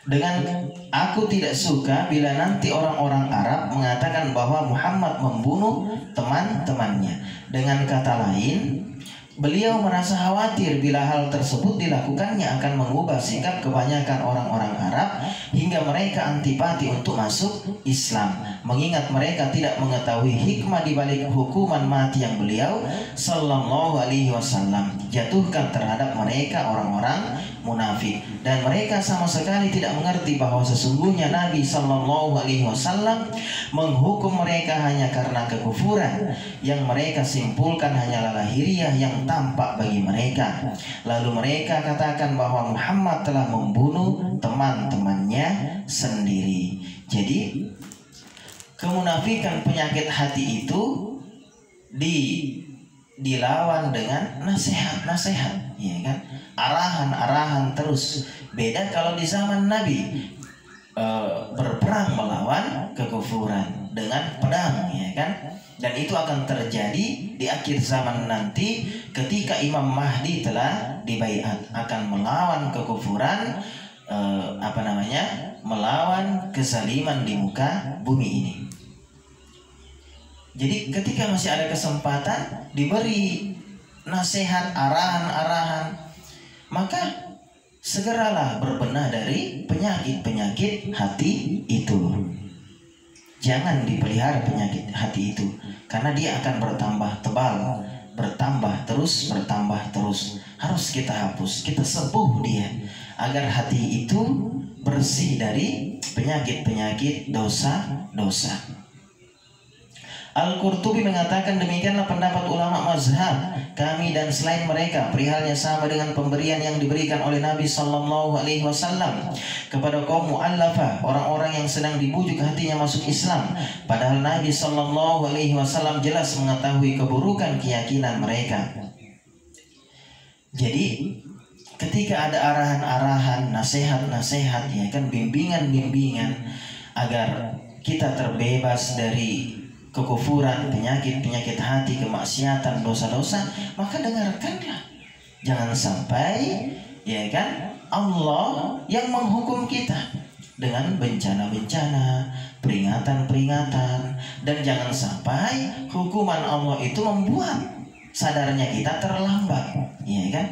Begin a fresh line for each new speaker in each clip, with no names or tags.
Dengan aku tidak suka bila nanti orang-orang Arab mengatakan bahwa Muhammad membunuh teman-temannya. Dengan kata lain, beliau merasa khawatir bila hal tersebut dilakukannya akan mengubah sikap kebanyakan orang-orang Arab hingga mereka antipati untuk masuk Islam. Mengingat mereka tidak mengetahui hikmah di balik hukuman mati yang beliau sallallahu alaihi wasallam jatuhkan terhadap mereka orang-orang munafik, dan mereka sama sekali tidak mengerti bahwa sesungguhnya Nabi sallallahu alaihi wasallam menghukum mereka hanya karena kekufuran yang mereka simpulkan hanyalah lahiriah yang tampak bagi mereka. Lalu mereka katakan bahwa Muhammad telah membunuh teman-temannya sendiri. Jadi kemunafikan, penyakit hati itu dilawan dengan nasihat-nasihat, ya kan? Arahan-arahan terus. Beda kalau di zaman Nabi berperang melawan kekufuran dengan pedang, ya kan? Dan itu akan terjadi di akhir zaman nanti ketika Imam Mahdi telah dibaiat akan melawan kekufuran, melawan kezaliman di muka bumi ini. Jadi ketika masih ada kesempatan diberi nasihat, arahan-arahan, maka segeralah berbenah dari penyakit-penyakit hati itu. Jangan dipelihara penyakit hati itu, karena dia akan bertambah tebal, bertambah terus. Harus kita hapus, kita sembuh dia, agar hati itu bersih dari penyakit-penyakit dosa-dosa. Al-Qurtubi mengatakan demikianlah pendapat ulama mazhab kami dan selain mereka perihalnya sama dengan pemberian yang diberikan oleh Nabi sallallahu alaihi wasallam kepada kaum mu'allafah, orang-orang yang sedang dibujuk hatinya masuk Islam, padahal Nabi sallallahu alaihi wasallam jelas mengetahui keburukan keyakinan mereka. Jadi ketika ada arahan-arahan, nasihat-nasihat, ya kan, bimbingan-bimbingan agar kita terbebas dari kekufuran, penyakit-penyakit hati, kemaksiatan, dosa-dosa, maka dengarkanlah. Jangan sampai, ya kan, Allah yang menghukum kita dengan bencana-bencana, peringatan-peringatan, dan jangan sampai hukuman Allah itu membuat sadarnya kita terlambat, ya kan?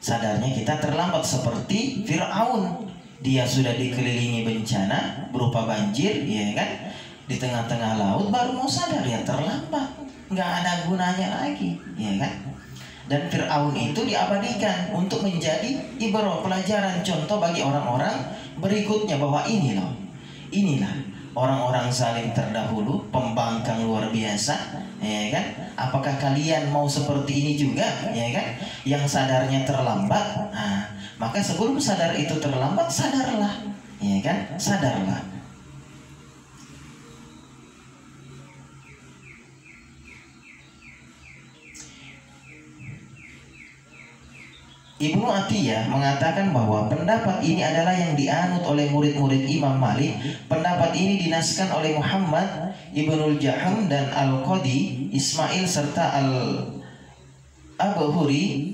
Sadarnya kita terlambat seperti Fir'aun. Dia sudah dikelilingi bencana berupa banjir, ya kan? Di tengah-tengah laut baru mau sadar, ya terlambat, nggak ada gunanya lagi, ya kan? Dan Fir'aun itu diabadikan untuk menjadi ibrah, pelajaran, contoh bagi orang-orang berikutnya bahwa inilah orang-orang zalim terdahulu, pembangkang luar biasa, ya kan? Apakah kalian mau seperti ini juga, ya kan? Yang sadarnya terlambat. Nah, maka sebelum sadar itu terlambat, sadarlah, ya kan? Sadarlah. Ibnu Atiyah mengatakan bahwa pendapat ini adalah yang dianut oleh murid-murid Imam Malik. Pendapat ini dinaskan oleh Muhammad Ibnul Jaham dan Al-Qadi Ismail serta Al-Abhuri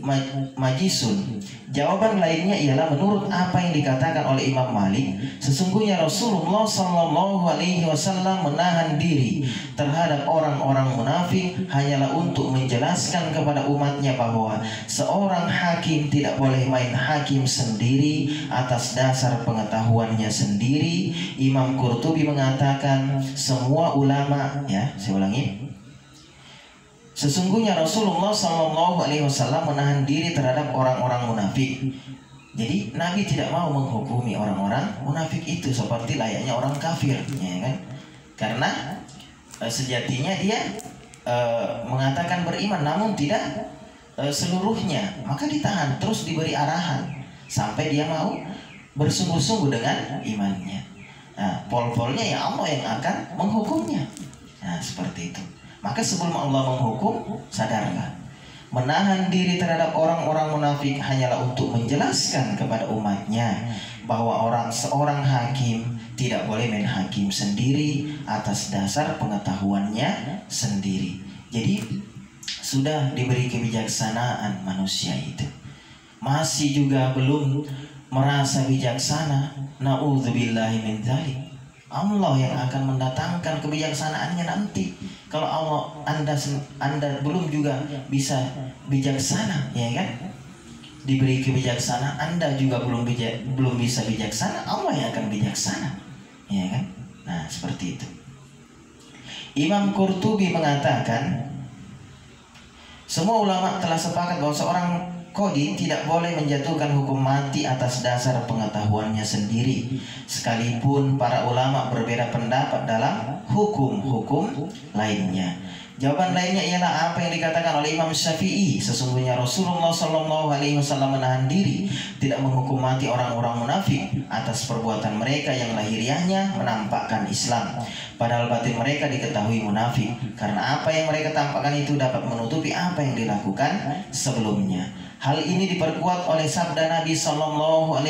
Majisun. Jawaban lainnya ialah menurut apa yang dikatakan oleh Imam Malik, sesungguhnya Rasulullah sallallahu alaihi wasallam menahan diri terhadap orang-orang munafik hanyalah untuk menjelaskan kepada umatnya bahwa seorang hakim tidak boleh main hakim sendiri atas dasar pengetahuannya sendiri. Imam Qurtubi mengatakan semua ulama, ya, saya ulangi, sesungguhnya Rasulullah sallallahu alaihi wasallam menahan diri terhadap orang-orang munafik. Jadi Nabi tidak mau menghukumi orang-orang munafik itu seperti layaknya orang kafir, ya kan? Karena sejatinya dia mengatakan beriman namun tidak seluruhnya, maka ditahan terus diberi arahan sampai dia mau bersungguh-sungguh dengan imannya. Nah, pol-polnya ya Allah yang akan menghukumnya. Nah, seperti itu. Maka sebelum Allah menghukum, sadarlah. Menahan diri terhadap orang-orang munafik hanyalah untuk menjelaskan kepada umatnya bahwa seorang hakim tidak boleh main hakim sendiri atas dasar pengetahuannya sendiri. Jadi sudah diberi kebijaksanaan manusia itu, masih juga belum merasa bijaksana, na'udzubillahi min dzalik. Allah yang akan mendatangkan kebijaksanaannya nanti. Kalau Anda belum juga bisa bijaksana, ya kan? Diberi kebijaksanaan, Anda juga belum bisa bijaksana, Allah yang akan bijaksana, ya kan? Nah, seperti itu. Imam Qurtubi mengatakan, semua ulama telah sepakat bahwa seorang qadhi tidak boleh menjatuhkan hukum mati atas dasar pengetahuannya sendiri, sekalipun para ulama berbeda pendapat dalam hukum-hukum lainnya. Jawaban lainnya ialah apa yang dikatakan oleh Imam Syafi'i, sesungguhnya Rasulullah SAW menahan diri tidak menghukum mati orang-orang munafik atas perbuatan mereka yang lahiriahnya menampakkan Islam, padahal batin mereka diketahui munafik, karena apa yang mereka tampakkan itu dapat menutupi apa yang dilakukan sebelumnya. Hal ini diperkuat oleh sabda Nabi SAW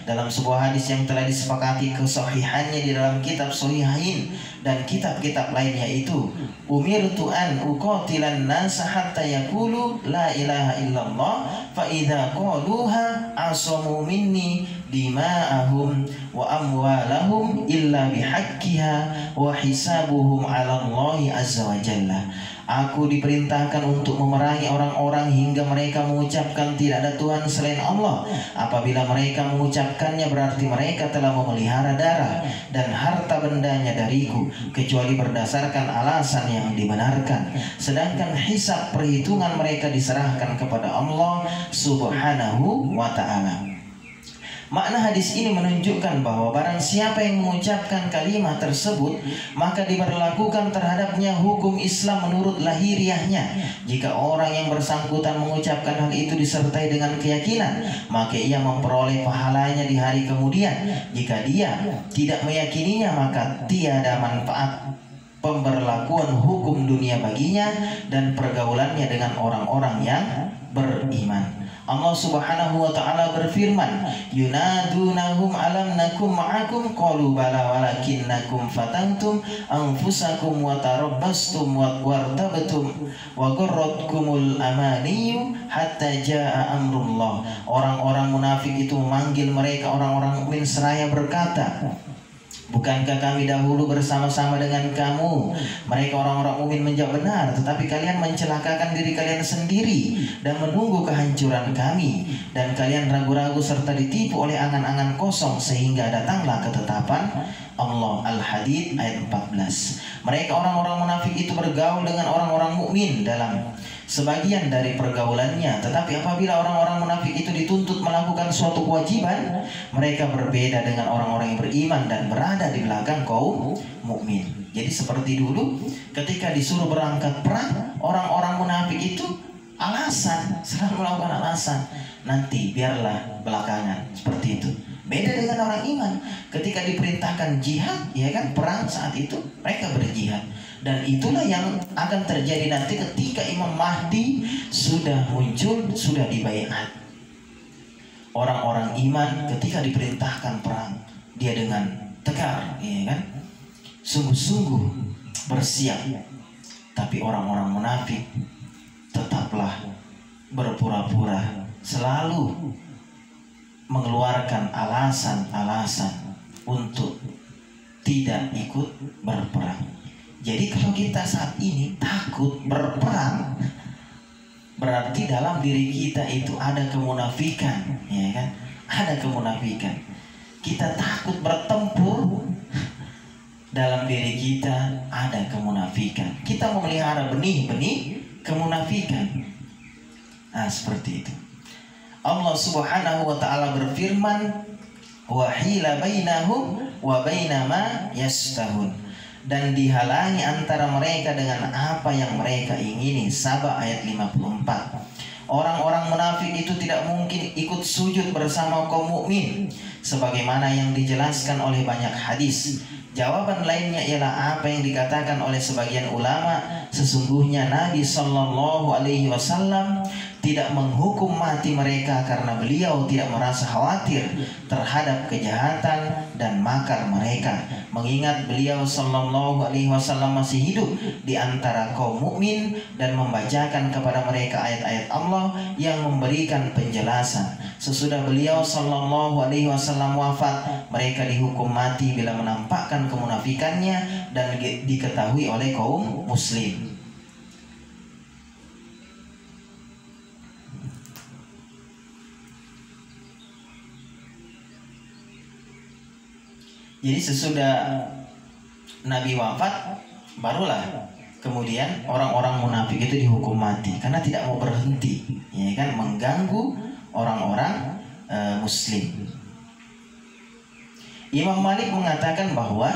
dalam sebuah hadis yang telah disepakati kesahihannya di dalam kitab Sahihain dan kitab-kitab lain, yaitu umirtu an uqatilan nas hatta yaqulu la ilaha illallah fa idza qaluha asamu minni dima'ahum wa amwalahum illa bihaqqiha wa hisabuhum 'ala Allah azza wa jalla. Aku diperintahkan untuk memerangi orang-orang hingga mereka mengucapkan tidak ada Tuhan selain Allah. Apabila mereka mengucapkannya, berarti mereka telah memelihara darah dan harta bendanya dariku, kecuali berdasarkan alasan yang dibenarkan. Sedangkan hisab perhitungan mereka diserahkan kepada Allah subhanahu wa ta'ala. Makna hadis ini menunjukkan bahwa barang siapa yang mengucapkan kalimat tersebut, maka diberlakukan terhadapnya hukum Islam menurut lahiriahnya. Jika orang yang bersangkutan mengucapkan hal itu disertai dengan keyakinan, maka ia memperoleh pahalanya di hari kemudian. Jika dia tidak meyakininya, maka tiada manfaat pemberlakuan hukum dunia baginya dan pergaulannya dengan orang-orang yang beriman. Allah subhanahu wa ta'ala berfirman, yunadunahum alam nakum ma'akum qalu bala walakinnakum fatantum anfusakum wa tarabbastum wa wartabtum wa gharratkumul amaniyu hatta jaa amrullah. Orang-orang munafik itu memanggil mereka orang-orang mukmin seraya berkata, bukankah kami dahulu bersama-sama dengan kamu? Mereka orang-orang mukmin menjawab, benar, tetapi kalian mencelakakan diri kalian sendiri dan menunggu kehancuran kami, dan kalian ragu-ragu serta ditipu oleh angan-angan kosong sehingga datanglah ketetapan Allah. Al-Hadid ayat 14. Mereka orang-orang munafik itu bergaul dengan orang-orang mukmin dalam sebagian dari pergaulannya, tetapi apabila orang-orang munafik itu dituntut melakukan suatu kewajiban, mereka berbeda dengan orang-orang yang beriman dan berada di belakang kaum mukmin. Jadi seperti dulu ketika disuruh berangkat perang, orang-orang munafik itu selalu melakukan alasan, nanti biarlah belakangan, seperti itu. Beda dengan orang iman, ketika diperintahkan jihad, ya kan, perang saat itu mereka berjihad. Dan itulah yang akan terjadi nanti ketika Imam Mahdi sudah muncul, sudah dibaiat. Orang-orang iman ketika diperintahkan perang, dia dengan tegar, ya kan, sungguh-sungguh bersiap. Tapi orang-orang munafik tetaplah berpura-pura, selalu mengeluarkan alasan-alasan untuk tidak ikut berperang. Jadi kalau kita saat ini takut berperang, berarti dalam diri kita itu ada kemunafikan, ya kan? Ada kemunafikan. Kita takut bertempur, dalam diri kita ada kemunafikan. Kita memelihara benih-benih kemunafikan. Nah, seperti itu. Allah subhanahu wa ta'ala berfirman, wa hila bainahum wa bainama yastahun, dan dihalangi antara mereka dengan apa yang mereka ingini. Saba ayat 54. Orang-orang munafik itu tidak mungkin ikut sujud bersama kaum mukmin, sebagaimana yang dijelaskan oleh banyak hadis. Jawaban lainnya ialah apa yang dikatakan oleh sebagian ulama, sesungguhnya Nabi SAW tidak menghukum mati mereka karena beliau tidak merasa khawatir terhadap kejahatan dan makar mereka, mengingat beliau sallallahu alaihi wasallam masih hidup di antara kaum mukmin dan membacakan kepada mereka ayat-ayat Allah yang memberikan penjelasan. Sesudah beliau sallallahu alaihi wasallam wafat, mereka dihukum mati bila menampakkan kemunafikannya dan diketahui oleh kaum muslim. Jadi sesudah Nabi wafat, barulah kemudian orang-orang munafik itu dihukum mati karena tidak mau berhenti, ya kan, mengganggu orang-orang muslim. Imam Malik mengatakan bahwa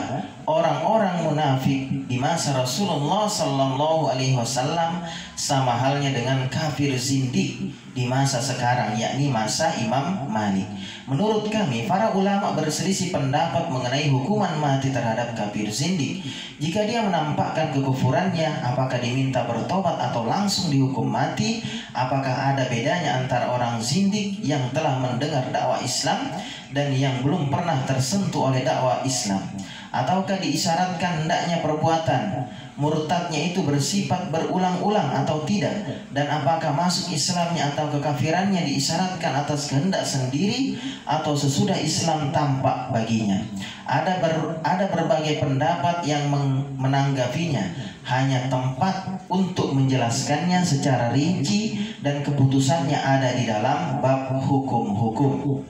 orang-orang munafik di masa Rasulullah sallallahu alaihi wasallam sama halnya dengan kafir zindik di masa sekarang, yakni masa Imam Malik. Menurut kami, para ulama berselisih pendapat mengenai hukuman mati terhadap kafir zindik. Jika dia menampakkan kekufurannya, apakah diminta bertobat atau langsung dihukum mati? Apakah ada bedanya antara orang zindik yang telah mendengar dakwah Islam dan yang belum pernah tersentuh oleh dakwah Islam? Ataukah diisyaratkan hendaknya perbuatan murtadnya itu bersifat berulang-ulang atau tidak? Dan apakah masuk Islamnya atau kekafirannya diisyaratkan atas kehendak sendiri atau sesudah Islam tampak baginya? Ada berbagai pendapat yang menanggapinya. Hanya tempat untuk menjelaskannya secara rinci dan keputusannya ada di dalam bab hukum-hukum.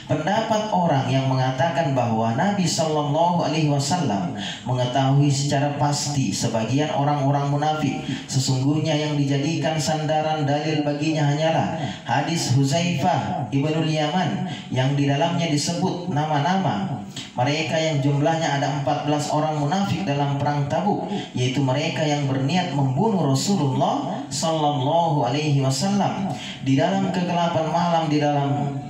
Pendapat orang yang mengatakan bahwa Nabi Shallallahu Alaihi Wasallam mengetahui secara pasti sebagian orang-orang munafik, sesungguhnya yang dijadikan sandaran dalil baginya hanyalah hadis Huzaifah ibnul Yaman yang di dalamnya disebut nama-nama mereka yang jumlahnya ada 14 orang munafik dalam perang Tabuk, yaitu mereka yang berniat membunuh Rasulullah Shallallahu Alaihi Wasallam di dalam kegelapan malam di dalam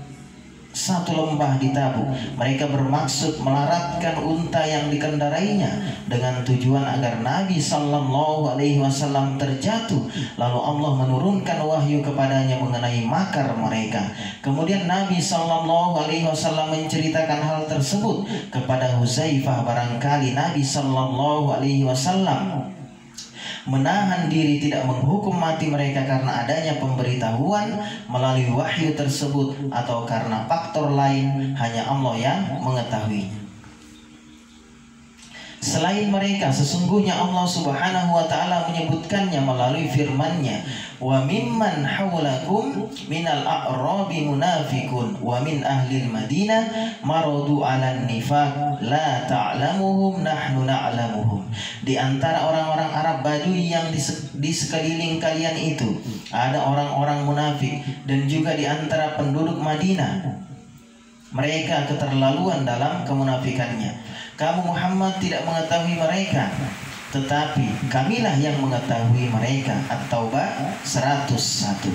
satu lembah di Tabuk. Mereka bermaksud melaratkan unta yang dikendarainya dengan tujuan agar Nabi Sallallahu Alaihi Wasallam terjatuh. Lalu Allah menurunkan wahyu kepadanya mengenai makar mereka. Kemudian Nabi Sallallahu Alaihi Wasallam menceritakan hal tersebut kepada Huzaifah. Barangkali Nabi Sallallahu Alaihi Wasallam menahan diri tidak menghukum mati mereka karena adanya pemberitahuan melalui wahyu tersebut atau karena faktor lain, hanya Allah yang mengetahui. Selain mereka, sesungguhnya Allah Subhanahu wa taala menyebutkannya melalui firman-Nya, "Wa mimman haulakum minal a'rabi munafiqun wa min ahlil Madinah maradu 'alan nifaq la ta'lamuhum nahnu na'lamuhum." Di antara orang-orang Arab Badui yang di sekeliling kalian itu ada orang-orang munafik, dan juga di antara penduduk Madinah mereka keterlaluan dalam kemunafikannya. Kamu Muhammad tidak mengetahui mereka, tetapi kamilah yang mengetahui mereka. At-Taubah 101.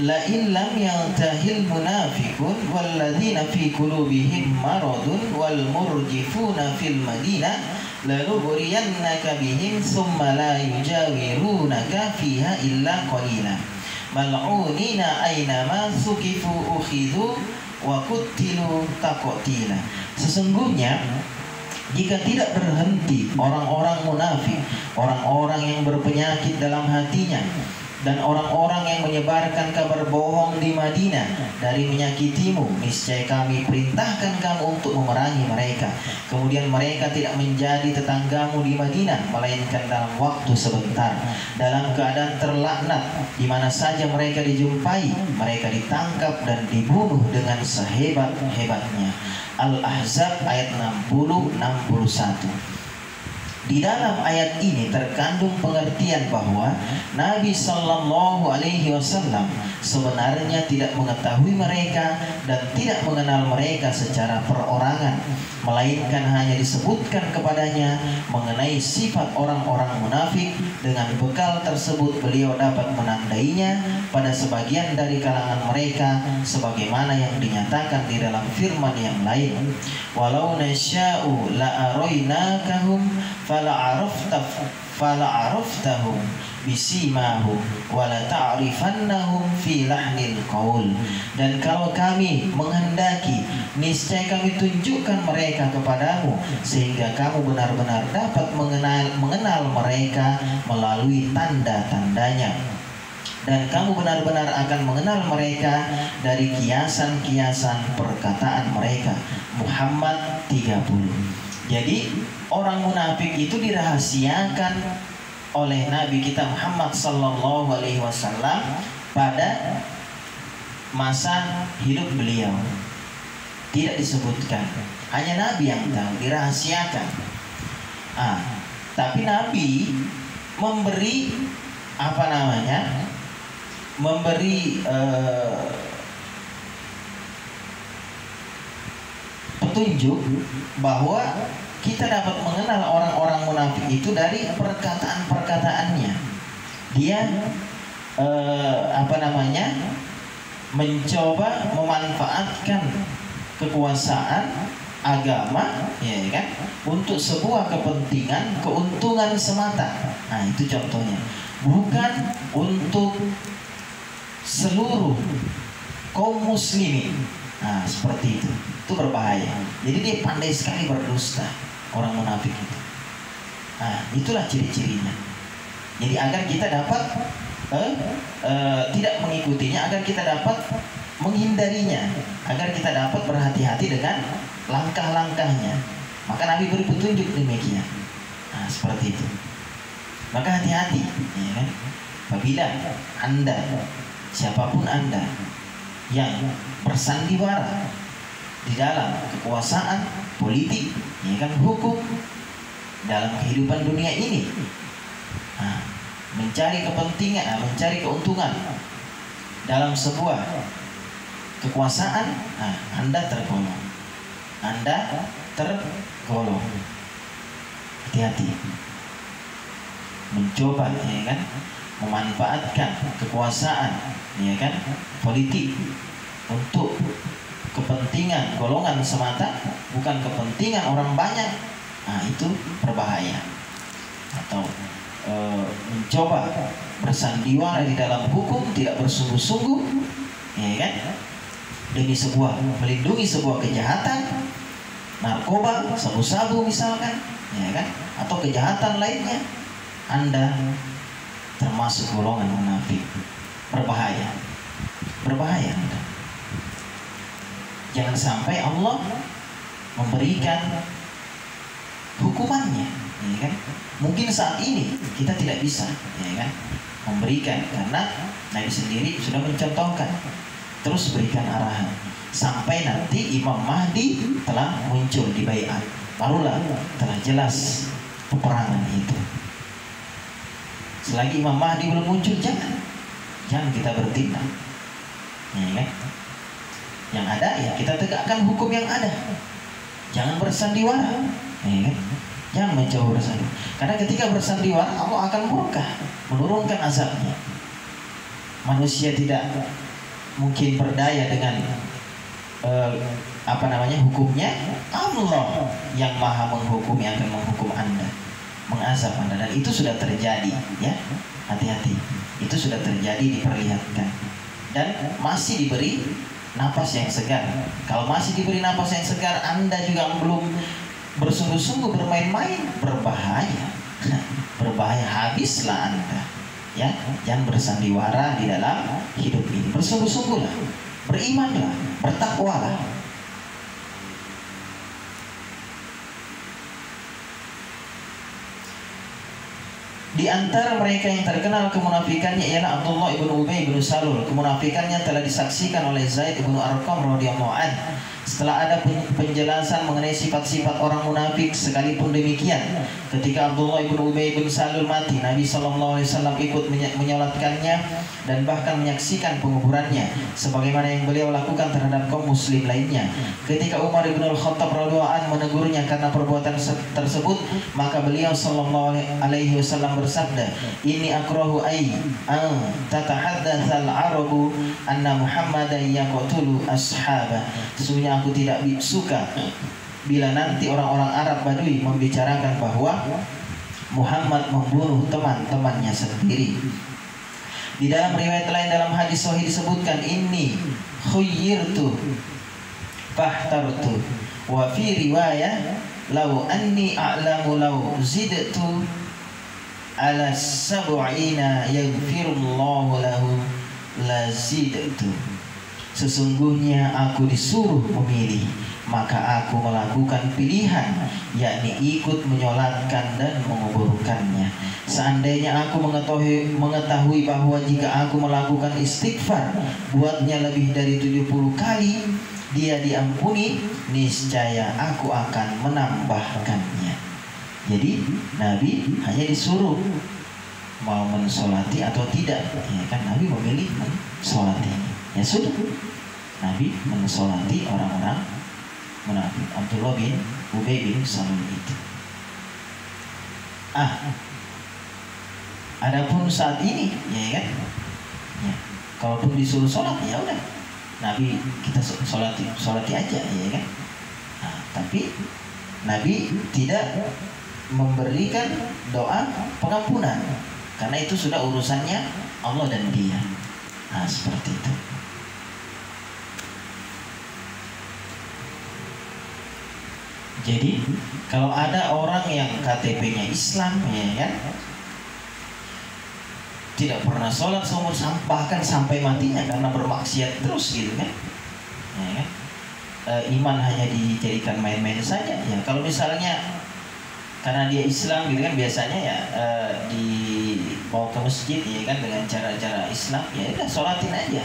La in lam yantahil munafiqun walladzina fi qulubihim maradun wal murjifuna fil madinah lanughriyannaka bihim thumma la yujawirunaka fiha illa qalila mal'unina aynama sukifu ukhidhu wa kutilu taqtila. Sesungguhnya jika tidak berhenti orang-orang munafik, orang-orang yang berpenyakit dalam hatinya, dan orang-orang yang menyebarkan kabar bohong di Madinah dari menyakitimu, niscaya kami perintahkan kamu untuk memerangi mereka. Kemudian mereka tidak menjadi tetanggamu di Madinah melainkan dalam waktu sebentar, dalam keadaan terlaknat. Di mana saja mereka dijumpai, mereka ditangkap dan dibunuh dengan sehebat-hebatnya. Al-Ahzab ayat 60-61. Di dalam ayat ini terkandung pengertian bahwa Nabi Sallallahu Alaihi Wasallam sebenarnya tidak mengetahui mereka dan tidak mengenal mereka secara perorangan, melainkan hanya disebutkan kepadanya mengenai sifat orang-orang munafik. Dengan bekal tersebut beliau dapat menandainya pada sebagian dari kalangan mereka, sebagaimana yang dinyatakan di dalam firman yang lain, walau nasya'u la'arainakahum fala'araftahum bisimahum wala ta'rifannahum fi lahnil qaul. Dan kalau kami menghendaki, niscaya kami tunjukkan mereka kepadamu sehingga kamu benar-benar dapat mengenal mereka melalui tanda-tandanya, dan kamu benar-benar akan mengenal mereka dari kiasan-kiasan perkataan mereka. Muhammad 30. Jadi orang munafik itu dirahasiakan oleh Nabi kita Muhammad Sallallahu Alaihi Wasallam pada masa hidup beliau. Tidak disebutkan, hanya Nabi yang tahu, dirahasiakan. Tapi Nabi memberi petunjuk bahwa kita dapat mengenal orang-orang munafik itu dari perkataan-perkataannya. Dia mencoba memanfaatkan kekuasaan agama, ya kan, untuk sebuah kepentingan, keuntungan semata. Nah, itu contohnya. Bukan untuk seluruh kaum muslimin. Nah, seperti itu. Itu berbahaya. Jadi dia pandai sekali berdusta, orang munafik itu. Nah, itulah ciri-cirinya. Jadi agar kita dapat tidak mengikutinya, agar kita dapat menghindarinya, agar kita dapat berhati-hati dengan langkah-langkahnya. Maka Nabi beri petunjuk demikian. Nah, seperti itu. Maka hati-hati, ya kan? Apabila Anda, siapapun Anda yang bersandiwara di dalam kekuasaan politik, ya kan, hukum, dalam kehidupan dunia ini, mencari kepentingan, mencari keuntungan dalam sebuah kekuasaan, Anda tergolong. Hati-hati. Mencoba, ya kan, memanfaatkan kekuasaan, ya kan, politik untuk kepentingan golongan semata, bukan kepentingan orang banyak. Nah, itu berbahaya. Atau mencoba bersandiwara di dalam hukum, tidak bersungguh-sungguh, ya kan, demi melindungi sebuah kejahatan, narkoba, sabu-sabu misalkan, ya kan, atau kejahatan lainnya, Anda termasuk golongan munafik. Berbahaya Anda. Jangan sampai Allah memberikan hukumannya, ya kan? Mungkin saat ini kita tidak bisa, ya kan, memberikan, karena Nabi sendiri sudah mencontohkan. Terus berikan arahan sampai nanti Imam Mahdi telah muncul di baiat, barulah telah jelas peperangan itu. Selagi Imam Mahdi belum muncul, jangan kita bertindak, ya kan? Yang ada ya kita tegakkan hukum yang ada. Jangan bersandiwara, ya kan? Jangan mencoba bersandiwara. Karena ketika bersandiwara Allah akan murka, menurunkan azabnya. Manusia tidak mungkin berdaya dengan hukumnya. Allah yang maha menghukumi akan menghukum Anda, mengazab Anda, dan itu sudah terjadi, ya. Hati-hati, itu sudah terjadi, diperlihatkan, dan masih diberi napas yang segar. Kalau masih diberi napas yang segar, Anda juga belum bersungguh-sungguh bermain-main, berbahaya. Berbahaya, habislah Anda, ya. Jangan bersandiwara di dalam hidup ini. Bersungguh-sungguhlah, berimanlah, bertakwalah. Di antara mereka yang terkenal kemunafikannya ialah Abdullah ibnu Ubay ibnu Salul. Kemunafikannya telah disaksikan oleh Zaid ibnu Arqam radhiyallahu anhu. Setelah ada penjelasan mengenai sifat-sifat orang munafik, sekalipun demikian, ketika Abdullah bin Ubay bin Salul mati, Nabi SAW ikut menyolatkannya dan bahkan menyaksikan penguburannya, sebagaimana yang beliau lakukan terhadap kaum muslim lainnya. Ketika Umar bin Al-Khattab radhiyallahu anhu menegurnya karena perbuatan tersebut, maka beliau SAW bersabda, "Inni akrahu an tatahaddatsal arabu anna Muhammadan yaqtulu ashabah." Sesungguhnya aku tidak suka bila nanti orang-orang Arab Badui membicarakan bahwa Muhammad membunuh teman-temannya sendiri. Di dalam riwayat lain dalam hadis sahih disebutkan, "Inni khuyyirtu fahtartu." Wa fi riwayah, "Law anni a'lamu law zidtu ala sab'ina yaghfirullahu lahu la zidtu." Sesungguhnya aku disuruh memilih, maka aku melakukan pilihan, yakni ikut menyolatkan dan menguburkannya. Seandainya aku mengetahui bahwa jika aku melakukan istighfar buatnya lebih dari 70 kali, dia diampuni, niscaya aku akan menambahkannya. Jadi Nabi hanya disuruh mau mensolati atau tidak, ya kan? Nabi memilih mensolati. Ya sudah, Nabi mensolati orang-orang munafik, Abdullah bin Ubay bin Salul itu. Adapun saat ini, ya kan, ya, kalaupun disuruh sholat, ya udah, Nabi kita sholati aja, ya kan. Tapi Nabi tidak memberikan doa pengampunan, karena itu sudah urusannya Allah dan Dia. Seperti itu. Jadi kalau ada orang yang KTP-nya Islam, ya kan, tidak pernah sholat seumur bahkan sampai matinya karena bermaksiat terus gitu kan, ya kan? Iman hanya dijadikan main-main saja. Ya kalau misalnya karena dia Islam gitu kan, biasanya ya dibawa ke masjid, ya kan, dengan cara-cara Islam, ya udah sholatin aja.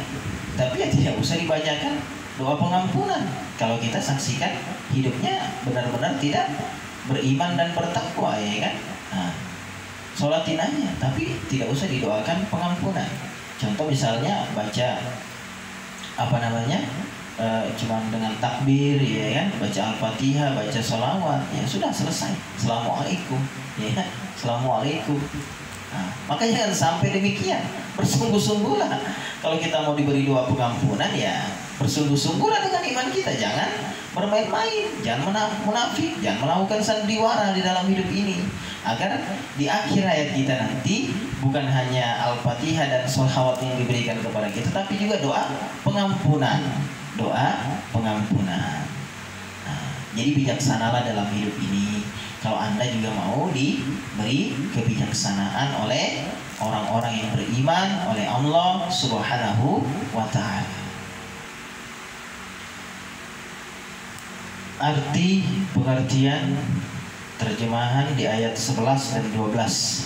Tapi ya tidak usah dibacakan doa pengampunan kalau kita saksikan hidupnya benar-benar tidak beriman dan bertakwa, ya kan. Sholatin aja, tapi tidak usah didoakan pengampunan. Contoh misalnya baca cuman dengan takbir, ya kan, baca Al-Fatihah, baca sholawat, ya sudah selesai. Assalamualaikum, ya, Assalamualaikum. Maka jangan sampai demikian. Bersungguh-sungguhlah kalau kita mau diberi doa pengampunan, ya bersungguh-sungguhlah dengan iman kita. Jangan bermain-main, jangan munafik, jangan melakukan sandiwara di dalam hidup ini, agar di akhir hayat kita nanti bukan hanya Al-Fatihah dan sholawat yang diberikan kepada kita, tapi juga doa pengampunan. Jadi bijaksanalah dalam hidup ini. Kalau Anda juga mau diberi kebijaksanaan oleh orang-orang yang beriman, oleh Allah Subhanahu wa Ta'ala. Arti pengertian terjemahan di ayat 11 dan 12.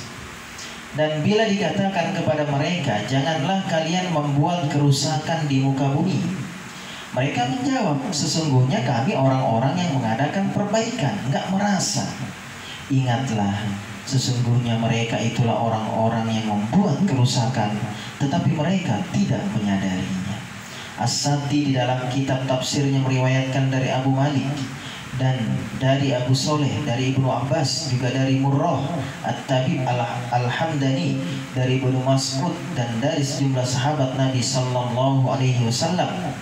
Dan bila dikatakan kepada mereka, janganlah kalian membuat kerusakan di muka bumi, mereka menjawab, sesungguhnya kami orang-orang yang mengadakan perbaikan, enggak merasa. Ingatlah, sesungguhnya mereka itulah orang-orang yang membuat kerusakan, tetapi mereka tidak menyadarinya. As-Sati di dalam kitab tafsirnya meriwayatkan dari Abu Malik dan dari Abu Soleh, dari Ibnu Abbas, juga dari Murrah At-Tabib Al-Hamdani, dari Ibnu Mas'ud, dan dari sejumlah sahabat Nabi Sallallahu Alaihi Wasallam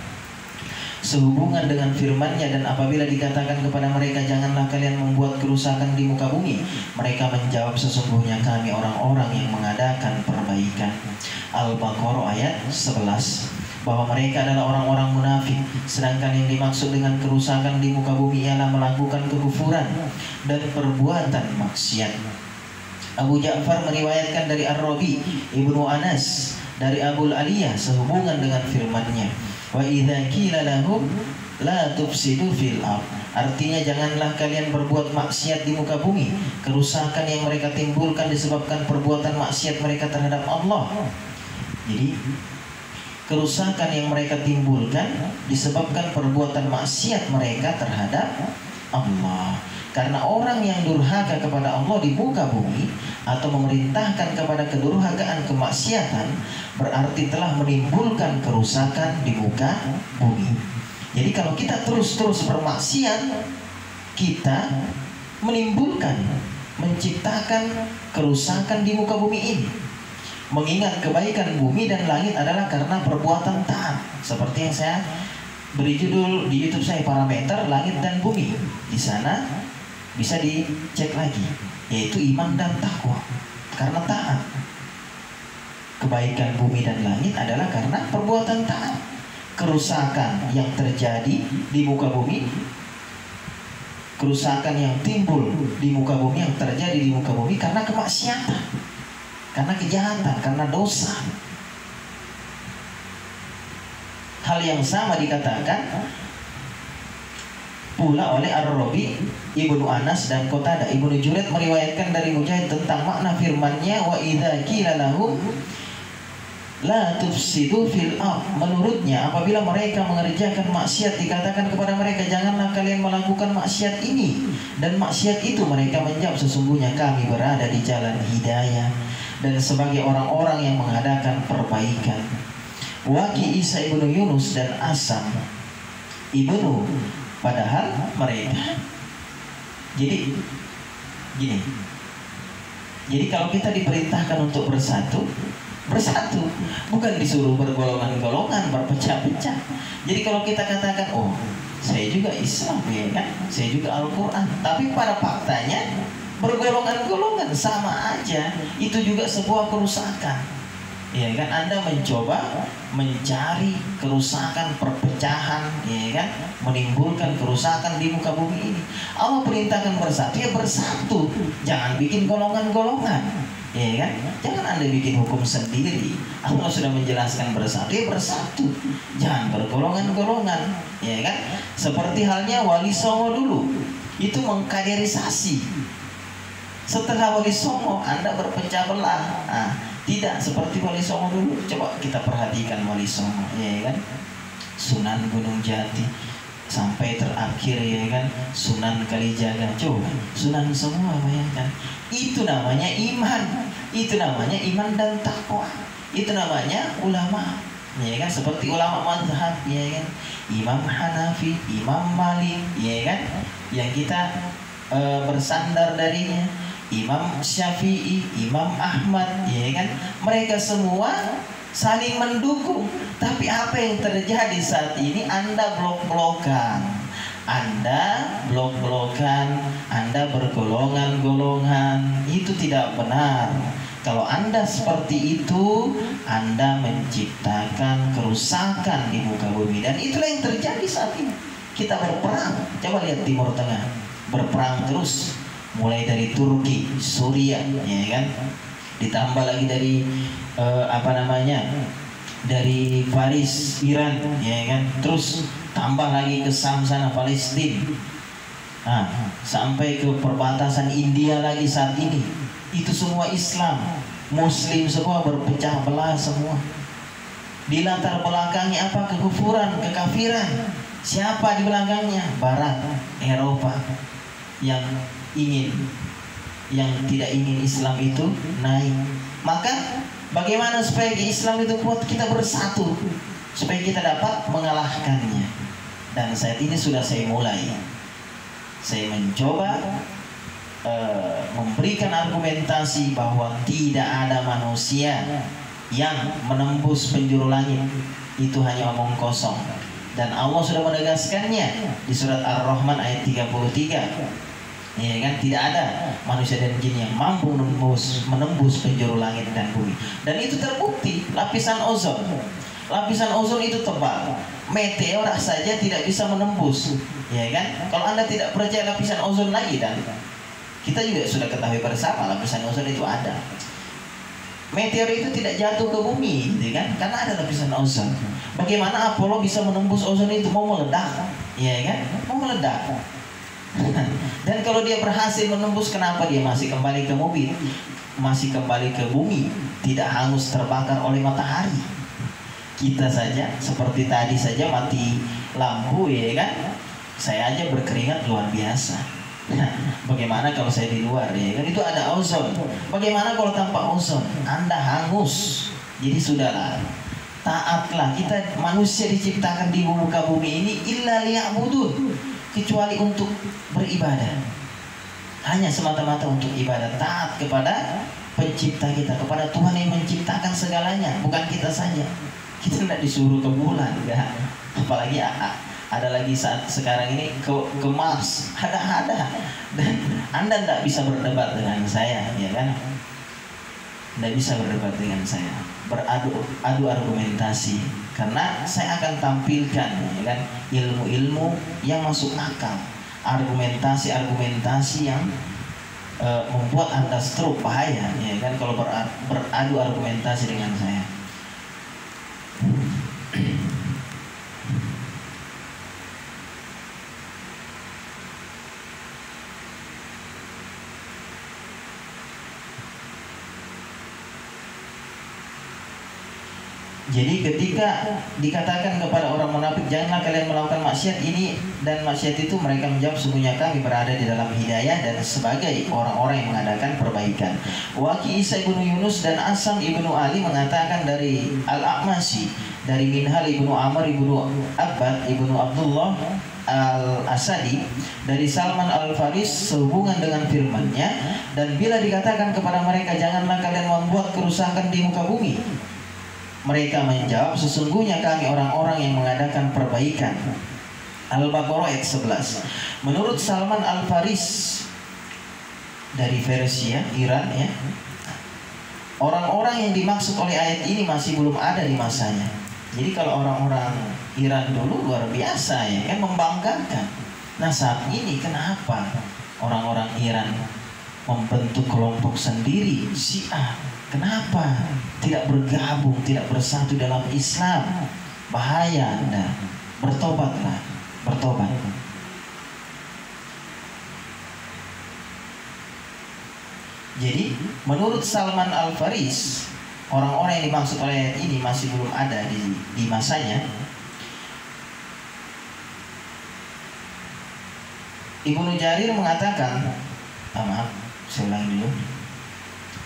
sehubungan dengan firman-Nya. Dan apabila dikatakan kepada mereka, janganlah kalian membuat kerusakan di muka bumi, mereka menjawab, sesungguhnya kami orang-orang yang mengadakan perbaikan. Al-Baqarah ayat 11. Bahwa mereka adalah orang-orang munafik, sedangkan yang dimaksud dengan kerusakan di muka bumi ialah melakukan kekufuran dan perbuatan maksiat. Abu Ja'far meriwayatkan dari Ar-Rabi Ibnu Anas dari Abul Aliyah sehubungan dengan firman-Nya, wa idza qila lahum la tufsidu fil ard, artinya janganlah kalian berbuat maksiat di muka bumi. Kerusakan yang mereka timbulkan disebabkan perbuatan maksiat mereka terhadap Allah. Jadi kerusakan yang mereka timbulkan disebabkan perbuatan maksiat mereka terhadap Allah. Karena orang yang durhaka kepada Allah di muka bumi atau memerintahkan kepada kedurhakaan kemaksiatan berarti telah menimbulkan kerusakan di muka bumi. Jadi kalau kita terus-terus bermaksiat, kita menciptakan kerusakan di muka bumi ini. Mengingat kebaikan bumi dan langit adalah karena perbuatan taat. Seperti yang saya beri judul di YouTube saya, Parameter Langit dan Bumi. Di sana bisa dicek lagi, yaitu iman dan takwa. Karena taat. Kebaikan bumi dan langit adalah karena perbuatan taat. Kerusakan yang terjadi di muka bumi, kerusakan yang timbul di muka bumi, yang terjadi di muka bumi karena kemaksiatan, karena kejahatan, karena dosa. Hal yang sama dikatakan pula oleh Ar-Rabi, Ibnu Anas dan Qatadah. Ibnu Jurayd meriwayatkan dari Mujahid tentang makna firman-Nya, wa idza qila lahum la tufsidu fil ard. Menurutnya, apabila mereka mengerjakan maksiat, dikatakan kepada mereka, janganlah kalian melakukan maksiat ini dan maksiat itu. Mereka menjawab, sesungguhnya kami berada di jalan hidayah dan sebagai orang-orang yang mengadakan perbaikan. Waqi Isa ibnu Yunus dan Asam ibnu, padahal mereka. Jadi gini. Jadi kalau kita diperintahkan untuk bersatu, bukan disuruh bergolongan-golongan, berpecah-pecah. Jadi kalau kita katakan, oh saya juga Islam, ya kan, saya juga Al-Quran, tapi pada faktanya bergolongan-golongan sama aja, itu juga sebuah kerusakan. Ya kan, Anda mencoba mencari kerusakan, perpecahan, ya kan, menimbulkan kerusakan di muka bumi ini. Allah perintahkan bersatu, ya bersatu, jangan bikin golongan-golongan, ya kan, jangan Anda bikin hukum sendiri. Allah sudah menjelaskan bersatu, ya bersatu, jangan bergolongan-golongan, ya kan. Seperti halnya Wali Songo dulu, itu mengkaderisasi. Setelah Wali Songo, Anda berpecah belah. Nah, tidak seperti Wali Songo dulu. Coba kita perhatikan Wali Songo, ya kan, Sunan Gunung Jati sampai terakhir, ya kan, Sunan Kalijaga. Coba Sunan semua, bayangkan. Itu namanya iman. Itu namanya iman dan takwa. Itu namanya ulama, ya kan, seperti ulama mazhab, ya kan, Imam Hanafi, Imam Malik, ya kan, yang kita bersandar darinya, Imam Syafi'i, Imam Ahmad, ya kan, mereka semua saling mendukung. Tapi apa yang terjadi saat ini? Anda blok-blokan, Anda bergolongan-golongan. Itu tidak benar. Kalau Anda seperti itu, Anda menciptakan kerusakan di muka bumi. Dan itulah yang terjadi saat ini. Kita berperang. Coba lihat Timur Tengah, berperang terus. Mulai dari Turki, Suriah, ya kan, ditambah lagi dari dari Paris, Iran, ya kan, terus tambah lagi ke Sam sana, Palestina, sampai ke perbatasan India lagi saat ini. Itu semua Islam, Muslim semua berpecah belah semua. Di latar belakangnya apa? Kekufuran, kekafiran. Siapa di belakangnya? Barat, Eropa, yang tidak ingin Islam itu naik. Maka bagaimana supaya Islam itu kuat? Kita bersatu supaya kita dapat mengalahkannya. Dan saat ini sudah saya mulai. Saya mencoba memberikan argumentasi bahwa tidak ada manusia yang menembus penjuru langit. Itu hanya omong kosong. Dan Allah sudah menegaskannya di surat Ar-Rahman ayat 33. Ya kan, tidak ada manusia dan jin yang mampu menembus penjuru langit dan bumi. Dan itu terbukti. Lapisan ozon itu tebal. Meteor saja tidak bisa menembus, ya kan. Kalau Anda tidak percaya lapisan ozon lagi, dan kita juga sudah ketahui bersama lapisan ozon itu ada. Meteor itu tidak jatuh ke bumi, gitu kan, karena ada lapisan ozon. Bagaimana Apollo bisa menembus ozon itu? Mau meledak, ya kan, mau meledak. Dan kalau dia berhasil menembus, kenapa dia masih kembali ke bumi? Masih kembali ke bumi, tidak hangus terbakar oleh matahari. Kita saja seperti tadi saja mati lampu ya kan, saya aja berkeringat luar biasa. Nah, bagaimana kalau saya di luar ya kan, itu ada ozon. Bagaimana kalau tanpa ozon? Anda hangus. Jadi sudahlah, taatlah. Kita manusia diciptakan di muka bumi ini illa liya'budun, kecuali untuk beribadah. Hanya semata-mata untuk ibadah, taat kepada pencipta kita, kepada Tuhan yang menciptakan segalanya, bukan kita saja. Kita tidak disuruh ke bulan, enggak. Apalagi ada lagi saat sekarang ini ke Mars, ada. Dan Anda tidak bisa berdebat dengan saya, ya kan? Tidak bisa berdebat dengan saya, beradu argumentasi, karena saya akan tampilkan, ya kan, ilmu-ilmu yang masuk akal, argumentasi yang membuat Anda stroke, bahaya, ya kan, kalau beradu argumentasi dengan saya. Jadi ketika dikatakan kepada orang munafik, janganlah kalian melakukan maksiat ini dan maksiat itu, mereka menjawab, sungguhnya kami berada di dalam hidayah dan sebagai orang-orang yang mengadakan perbaikan. Waki Isa ibnu Yunus dan Asam ibnu Ali mengatakan dari Al-A'mashi, dari Minhal ibnu Amr ibnu Abbad ibnu Abdullah Al-Asadi, dari Salman Al-Faris sehubungan dengan firman-Nya, dan bila dikatakan kepada mereka, janganlah kalian membuat kerusakan di muka bumi, mereka menjawab, sesungguhnya kami orang-orang yang mengadakan perbaikan. Al-Baqarah ayat 11. Menurut Salman Al-Faris dari Persia, Iran ya, orang-orang yang dimaksud oleh ayat ini masih belum ada di masanya. Jadi kalau orang-orang Iran dulu luar biasa ya kan, membanggakan. Nah saat ini kenapa orang-orang Iran membentuk kelompok sendiri, Syiah? Kenapa tidak bergabung, tidak bersatu dalam Islam? Bahaya Anda. Bertobatlah, bertobat. Jadi menurut Salman Al-Faris, orang-orang yang dimaksud oleh ayat ini masih belum ada di masanya. Ibnu Jarir mengatakan, maaf, saya ulangi dulu.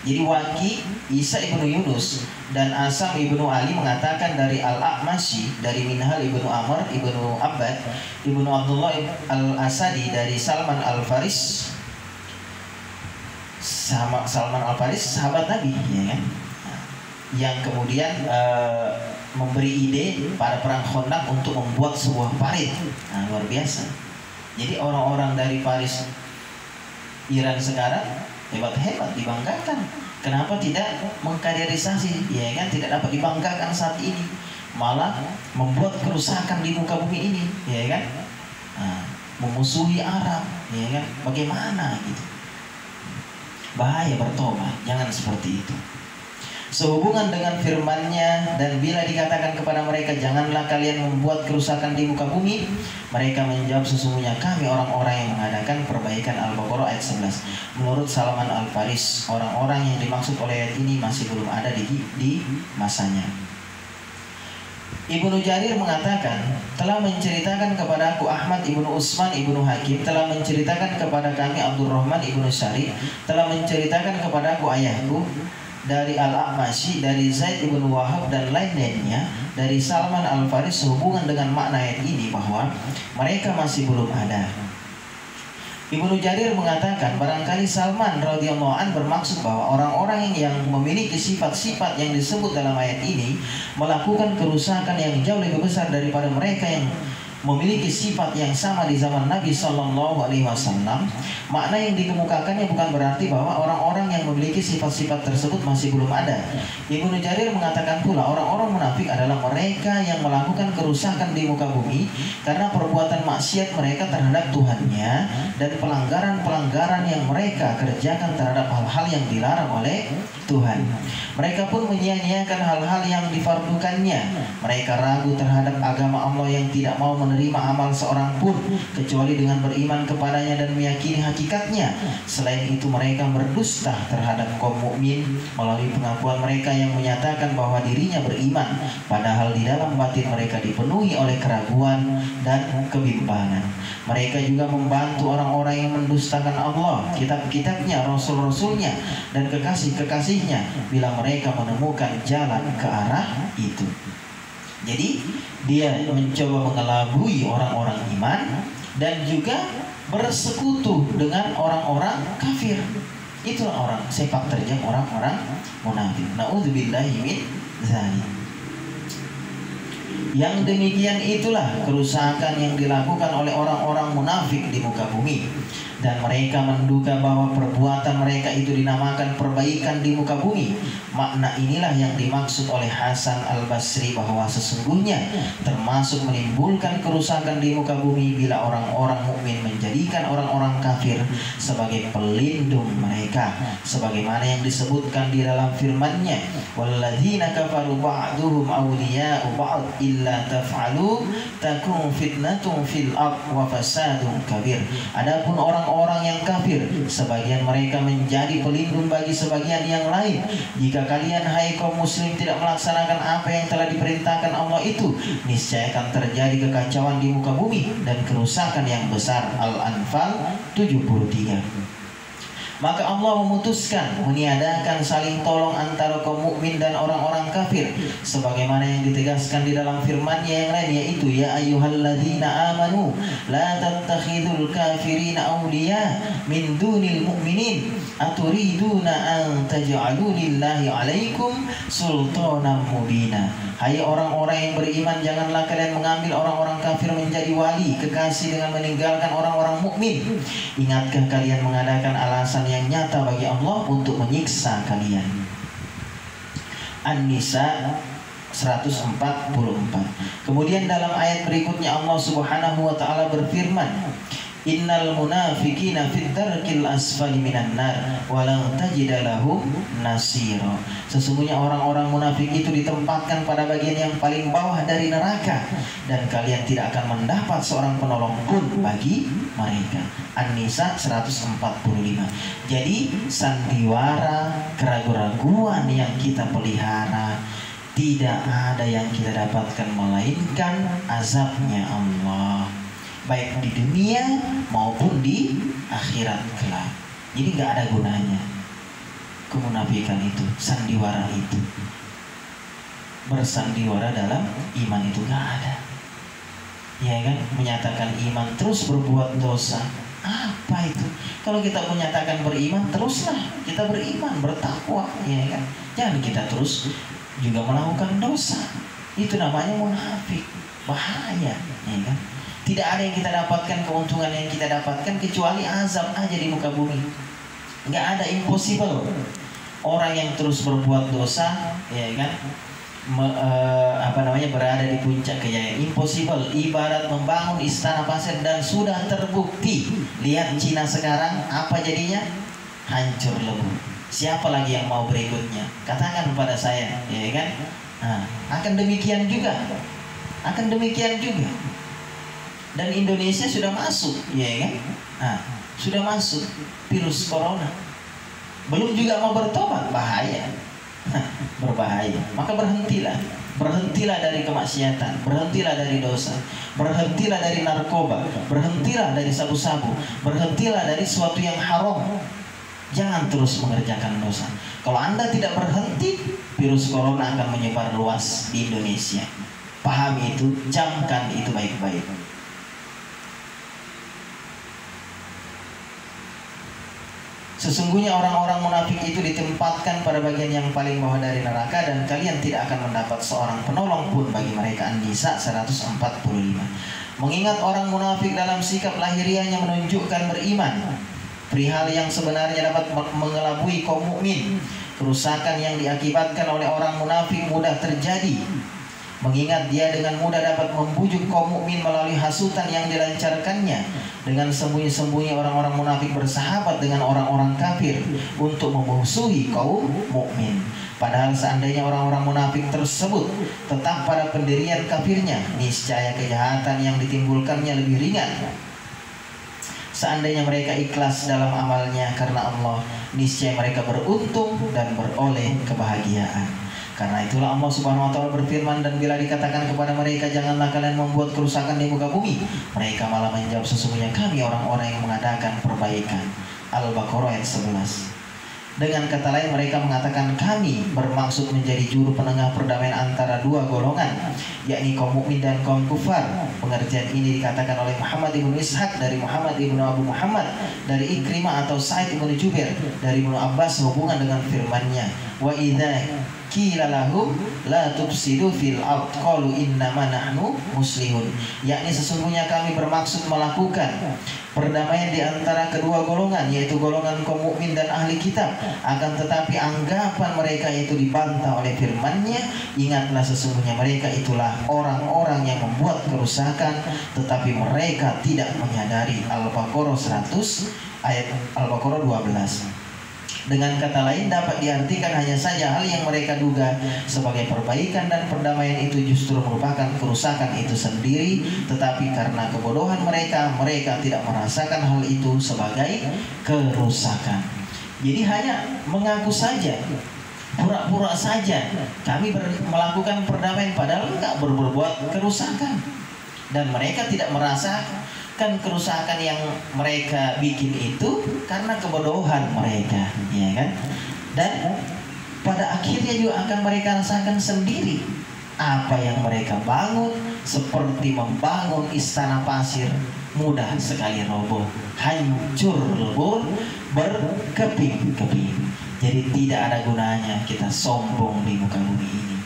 Jadi Waki, Isa ibnu Yunus dan Asam ibnu Ali mengatakan dari Al-A'mashi, dari Minhal ibnu Amr ibnu Abbad ibnu Abdullah Al-Asadi, dari Salman Al-Faris. Salman Al-Faris sahabat Nabi ya kan? Yang kemudian memberi ide pada perang Khandaq untuk membuat sebuah parit. Nah, luar biasa. Jadi orang-orang dari Paris Iran sekarang hebat-hebat, dibanggakan. Kenapa tidak mengkaderisasi? Ya kan, tidak dapat dibanggakan saat ini, malah membuat kerusakan di muka bumi ini, ya kan? Nah, memusuhi Arab, ya kan? Bagaimana gitu? Bahaya, bertobat, jangan seperti itu. Sehubungan dengan firman-Nya, dan bila dikatakan kepada mereka, janganlah kalian membuat kerusakan di muka bumi, mereka menjawab, sesungguhnya kami orang-orang yang mengadakan perbaikan. Al-Baqarah ayat 11. Menurut Salman Al-Faris, orang-orang yang dimaksud oleh ayat ini masih belum ada di masanya. Ibnu Jarir mengatakan, telah menceritakan kepada aku Ahmad ibnu Utsman ibnu Hakim, telah menceritakan kepada kami Abdurrahman ibnu Syarif, telah menceritakan kepada aku ayahku dari Al-A'mashi, dari Zaid ibnu Wahab dan lain-lainnya dari Salman Al-Faris sehubungan dengan makna ayat ini, bahwa mereka masih belum ada. Ibnu Jarir mengatakan, barangkali Salman radhiyallahu an bermaksud bahwa orang-orang yang memiliki sifat-sifat yang disebut dalam ayat ini melakukan kerusakan yang jauh lebih besar daripada mereka yang memiliki sifat yang sama di zaman Nabi Shallallahu Alaihi Wasallam. Makna yang dikemukakannya bukan berarti bahwa orang-orang yang memiliki sifat-sifat tersebut masih belum ada. Ibnu Jarir mengatakan pula, orang-orang munafik adalah mereka yang melakukan kerusakan di muka bumi karena perbuatan maksiat mereka terhadap Tuhannya dan pelanggaran-pelanggaran yang mereka kerjakan terhadap hal-hal yang dilarang oleh Tuhan. Mereka pun menyia-nyiakan hal-hal yang difardukannya. Mereka ragu terhadap agama Allah yang tidak mau menerima amal seorang pun kecuali dengan beriman kepadanya dan meyakini hakikatnya. Selain itu mereka berdusta terhadap kaum mukmin melalui pengakuan mereka yang menyatakan bahwa dirinya beriman, padahal di dalam batin mereka dipenuhi oleh keraguan dan kebimbangan. Mereka juga membantu orang-orang yang mendustakan Allah, kitab-kitabnya, rasul-rasulnya, dan kekasih-kekasihnya bila mereka menemukan jalan ke arah itu. Jadi dia mencoba mengelabui orang-orang iman dan juga bersekutu dengan orang-orang kafir. Itulah orang sepak terjang orang-orang munafik. Na'udzubillahi min dzalik. Yang demikian itulah kerusakan yang dilakukan oleh orang-orang munafik di muka bumi. Dan mereka menduga bahwa perbuatan mereka itu dinamakan perbaikan di muka bumi. Makna inilah yang dimaksud oleh Hasan al-Basri bahwa sesungguhnya termasuk menimbulkan kerusakan di muka bumi bila orang-orang mukmin menjadikan orang-orang kafir sebagai pelindung mereka, sebagaimana yang disebutkan di dalam firman-Nya, walladzina kafaru ba'duhum awliya'u ba'd illa taf'alu takun fitnatun fil ard wa fasadun kabir. Adapun orang-orang yang kafir, sebagian mereka menjadi pelindung bagi sebagian yang lain. Jika kalian hai kaum muslim tidak melaksanakan apa yang telah diperintahkan Allah itu, niscaya akan terjadi kekacauan di muka bumi dan kerusakan yang besar. Al-Anfal 73. Maka Allah memutuskan meniadakan saling tolong antara kaum mukmin dan orang-orang kafir, sebagaimana yang ditegaskan di dalam firman-Nya yang lain, yaitu ya ayyuhalladzina amanu la tattakhidul kafirina awliya min dunil mu'minin aturiduna an taj'alu lillahi 'alaikum sultanan mubina. Hai orang-orang yang beriman, janganlah kalian mengambil orang-orang kafir menjadi wali kekasih dengan meninggalkan orang-orang mukmin. Ingatkah kalian mengadakan alasan yang nyata bagi Allah untuk menyiksa kalian? An-Nisa 144. Kemudian dalam ayat berikutnya Allah Subhanahu wa taala berfirman, innal munafiqina fid darkil asfali minan nar wa la tajida lahum nasira. Sesungguhnya orang-orang munafik itu ditempatkan pada bagian yang paling bawah dari neraka, dan kalian tidak akan mendapat seorang penolong pun bagi mereka. An-Nisa 145. Jadi sandiwara, keraguan-raguan yang kita pelihara tidak ada yang kita dapatkan melainkan azabnya Allah, baik di dunia maupun di akhirat kelak. Jadi nggak ada gunanya kemunafikan itu, sandiwara itu. Bersandiwara dalam iman itu nggak ada, ya kan? Menyatakan iman terus berbuat dosa, apa itu? Kalau kita menyatakan beriman, teruslah kita beriman, bertakwa, ya kan? Jangan kita terus juga melakukan dosa. Itu namanya munafik, bahaya, ya kan? Tidak ada yang kita dapatkan, keuntungan yang kita dapatkan kecuali azab aja di muka bumi. Nggak ada, impossible. Orang yang terus berbuat dosa, ya kan, berada di puncak kejayaan, impossible. Ibarat membangun istana pasir dan sudah terbukti. Lihat Cina sekarang, apa jadinya? Hancur lebur. Siapa lagi yang mau berikutnya? Katakan kepada saya, ya kan? Nah, akan demikian juga. Akan demikian juga. Dan Indonesia sudah masuk, ya kan? Nah, sudah masuk virus corona. Belum juga mau bertobat, bahaya. Berbahaya. Maka berhentilah. Berhentilah dari kemaksiatan, berhentilah dari dosa, berhentilah dari narkoba, berhentilah dari sabu-sabu, berhentilah dari sesuatu yang haram. Jangan terus mengerjakan dosa. Kalau Anda tidak berhenti, virus corona akan menyebar luas di Indonesia. Pahami itu, camkan itu baik-baik. Sesungguhnya orang-orang munafik itu ditempatkan pada bagian yang paling bawah dari neraka, dan kalian tidak akan mendapat seorang penolong pun bagi mereka. An-Nisa 145. Mengingat orang munafik dalam sikap lahiriahnya menunjukkan beriman, perihal yang sebenarnya dapat mengelabui kaum mukmin. Kerusakan yang diakibatkan oleh orang munafik mudah terjadi, mengingat dia dengan mudah dapat membujuk kaum mukmin melalui hasutan yang dilancarkannya. Dengan sembunyi-sembunyi orang-orang munafik bersahabat dengan orang-orang kafir untuk memusuhi kaum mukmin. Padahal seandainya orang-orang munafik tersebut tetap pada pendirian kafirnya, niscaya kejahatan yang ditimbulkannya lebih ringan. Seandainya mereka ikhlas dalam amalnya karena Allah, niscaya mereka beruntung dan beroleh kebahagiaan. Karena itulah Allah Subhanahu wa taala berfirman, dan bila dikatakan kepada mereka, janganlah kalian membuat kerusakan di muka bumi, mereka malah menjawab, sesungguhnya kami orang-orang yang mengadakan perbaikan. Al-Baqarah ayat 11. Dengan kata lain mereka mengatakan, kami bermaksud menjadi juru penengah perdamaian antara dua golongan, yakni kaum mukmin dan kaum kufar. Pengertian ini dikatakan oleh Muhammad ibnu Ishaq dari Muhammad ibnu Abu Muhammad dari Ikrimah atau Sa'id ibnu Jubair dari Ibnu Abbas hubungan dengan firman-Nya, wa idza qila lahum la tufsidu fil ard qalu innama nahnu muslihun, yakni sesungguhnya kami bermaksud melakukan perdamaian di antara kedua golongan, yaitu golongan kaum mukmin dan ahli kitab. Akan tetapi anggapan mereka itu dibantah oleh firman-Nya, ingatlah sesungguhnya mereka itulah orang-orang yang membuat kerusakan tetapi mereka tidak menyadari. Al-Baqarah 100 ayat Al-Baqarah 12. Dengan kata lain dapat diartikan hanya saja hal yang mereka duga sebagai perbaikan dan perdamaian itu justru merupakan kerusakan itu sendiri, tetapi karena kebodohan mereka tidak merasakan hal itu sebagai kerusakan. Jadi hanya mengaku saja, pura-pura saja kami melakukan perdamaian padahal enggak berbuat kerusakan, dan mereka tidak merasakan kerusakan yang mereka bikin itu karena kebodohan mereka, ya kan? Dan pada akhirnya juga akan mereka rasakan sendiri apa yang mereka bangun, seperti membangun istana pasir, mudah sekali roboh, hancur lebur, berkeping-keping. Jadi tidak ada gunanya kita sombong di muka bumi ini,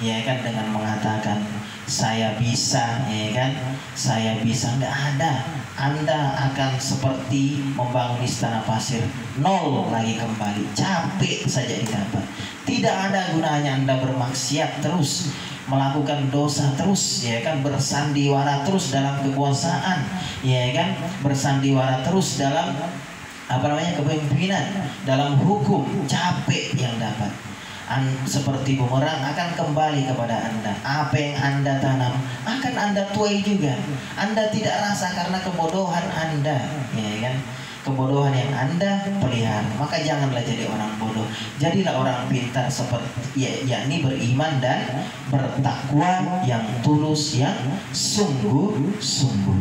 ya kan, dengan mengatakan saya bisa, ya kan, saya bisa. Nggak ada. Anda akan seperti membangun istana pasir, nol lagi kembali, capek saja didapat. Tidak ada gunanya Anda bermaksiat terus, melakukan dosa terus, ya kan, bersandiwara terus dalam kekuasaan, ya kan, bersandiwara terus dalam kepemimpinan, dalam hukum, capek yang dapat. Seperti bumerang akan kembali kepada Anda. Apa yang Anda tanam akan Anda tuai juga. Anda tidak rasa karena kebodohan Anda, ya kan? Kebodohan yang Anda pelihara. Maka janganlah jadi orang bodoh. Jadilah orang pintar seperti yakni beriman dan bertakwa yang tulus, yang sungguh-sungguh.